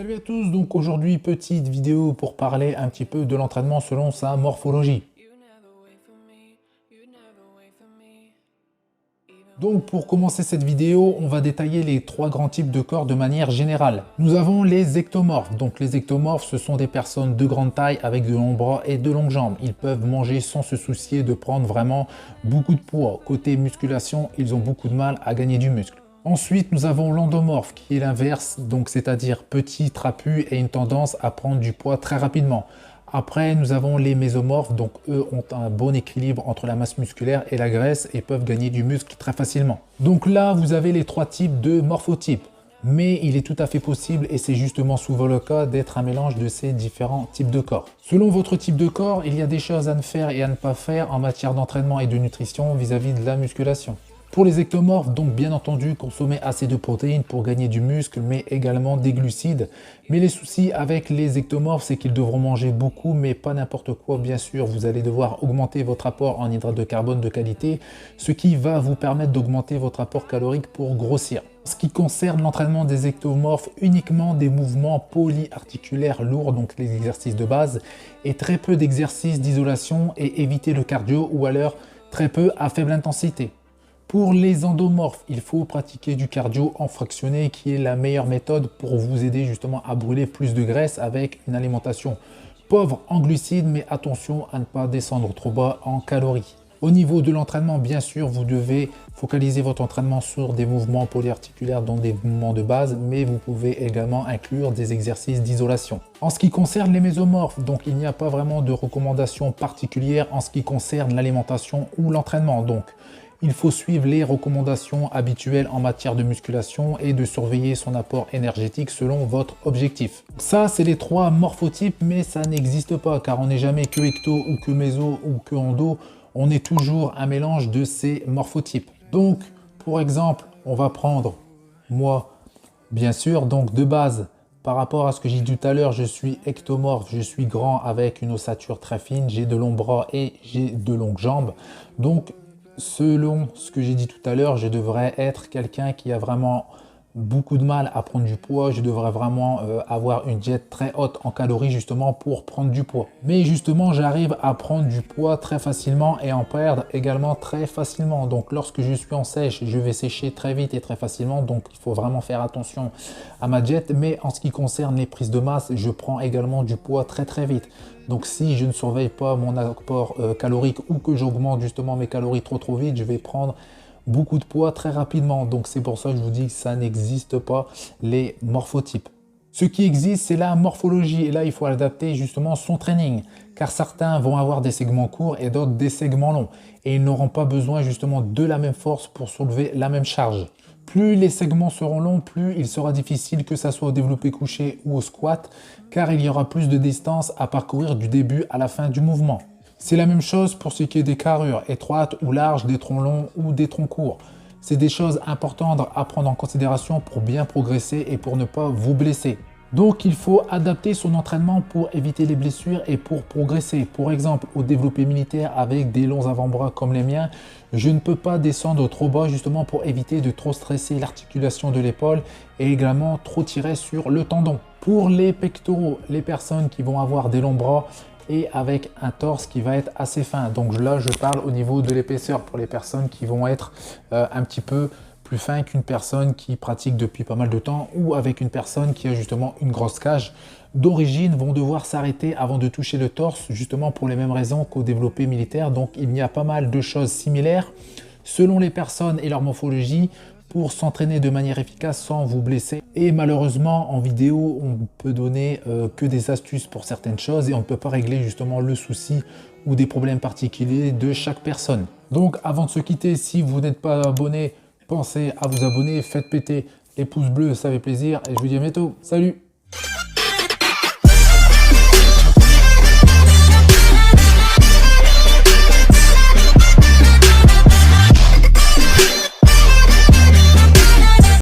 Salut à tous, donc aujourd'hui petite vidéo pour parler un petit peu de l'entraînement selon sa morphologie. Donc pour commencer cette vidéo, on va détailler les trois grands types de corps de manière générale. Nous avons les ectomorphes. Donc les ectomorphes, ce sont des personnes de grande taille avec de longs bras et de longues jambes. Ils peuvent manger sans se soucier de prendre vraiment beaucoup de poids. Côté musculation, ils ont beaucoup de mal à gagner du muscle. Ensuite, nous avons l'endomorphe qui est l'inverse, donc c'est-à-dire petit, trapu et une tendance à prendre du poids très rapidement. Après, nous avons les mésomorphes, donc eux ont un bon équilibre entre la masse musculaire et la graisse et peuvent gagner du muscle très facilement. Donc là, vous avez les trois types de morphotypes. Mais il est tout à fait possible, et c'est justement souvent le cas, d'être un mélange de ces différents types de corps. Selon votre type de corps, il y a des choses à ne faire et à ne pas faire en matière d'entraînement et de nutrition vis-à-vis de la musculation. Pour les ectomorphes, donc bien entendu, consommer assez de protéines pour gagner du muscle, mais également des glucides. Mais les soucis avec les ectomorphes, c'est qu'ils devront manger beaucoup, mais pas n'importe quoi. Bien sûr, vous allez devoir augmenter votre apport en hydrates de carbone de qualité, ce qui va vous permettre d'augmenter votre apport calorique pour grossir. En ce qui concerne l'entraînement des ectomorphes, uniquement des mouvements polyarticulaires lourds, donc les exercices de base, et très peu d'exercices d'isolation et éviter le cardio ou alors très peu à faible intensité. Pour les endomorphes, il faut pratiquer du cardio en fractionné qui est la meilleure méthode pour vous aider justement à brûler plus de graisse avec une alimentation pauvre en glucides, mais attention à ne pas descendre trop bas en calories. Au niveau de l'entraînement, bien sûr, vous devez focaliser votre entraînement sur des mouvements polyarticulaires, donc des mouvements de base, mais vous pouvez également inclure des exercices d'isolation. En ce qui concerne les mésomorphes, donc il n'y a pas vraiment de recommandations particulières en ce qui concerne l'alimentation ou l'entraînement. Donc, il faut suivre les recommandations habituelles en matière de musculation et de surveiller son apport énergétique selon votre objectif. Ça, c'est les trois morphotypes, mais ça n'existe pas car on n'est jamais que ecto ou que méso ou que endo. On est toujours un mélange de ces morphotypes. Donc, pour exemple, on va prendre moi, bien sûr, donc de base, par rapport à ce que j'ai dit tout à l'heure, je suis ectomorphe, je suis grand avec une ossature très fine, j'ai de longs bras et j'ai de longues jambes. Donc, selon ce que j'ai dit tout à l'heure, je devrais être quelqu'un qui a vraiment beaucoup de mal à prendre du poids. Je devrais vraiment avoir une diète très haute en calories justement pour prendre du poids. Mais justement, j'arrive à prendre du poids très facilement et en perdre également très facilement. Donc lorsque je suis en sèche, je vais sécher très vite et très facilement. Donc il faut vraiment faire attention à ma diète. Mais en ce qui concerne les prises de masse, je prends également du poids très vite. Donc si je ne surveille pas mon apport calorique ou que j'augmente justement mes calories trop vite, je vais prendre beaucoup de poids très rapidement. Donc c'est pour ça que je vous dis que ça n'existe pas les morphotypes. Ce qui existe, c'est la morphologie. Et là, il faut adapter justement son training. Car certains vont avoir des segments courts et d'autres des segments longs. Et ils n'auront pas besoin justement de la même force pour soulever la même charge. Plus les segments seront longs, plus il sera difficile que ça soit au développé couché ou au squat, car il y aura plus de distance à parcourir du début à la fin du mouvement. C'est la même chose pour ce qui est des carrures, étroites ou larges, des troncs longs ou des troncs courts. C'est des choses importantes à prendre en considération pour bien progresser et pour ne pas vous blesser. Donc il faut adapter son entraînement pour éviter les blessures et pour progresser. Pour exemple, au développé militaire avec des longs avant-bras comme les miens, je ne peux pas descendre trop bas justement pour éviter de trop stresser l'articulation de l'épaule et également trop tirer sur le tendon. Pour les pectoraux, les personnes qui vont avoir des longs bras et avec un torse qui va être assez fin. Donc là, je parle au niveau de l'épaisseur pour les personnes qui vont être un petit peu plus fin qu'une personne qui pratique depuis pas mal de temps ou avec une personne qui a justement une grosse cage d'origine vont devoir s'arrêter avant de toucher le torse justement pour les mêmes raisons qu'au développé militaire. Donc il y a pas mal de choses similaires selon les personnes et leur morphologie pour s'entraîner de manière efficace sans vous blesser. Et malheureusement en vidéo on peut donner que des astuces pour certaines choses et on ne peut pas régler justement le souci ou des problèmes particuliers de chaque personne. Donc avant de se quitter, si vous n'êtes pas abonné, pensez à vous abonner, faites péter les pouces bleus, ça fait plaisir et je vous dis à bientôt. Salut!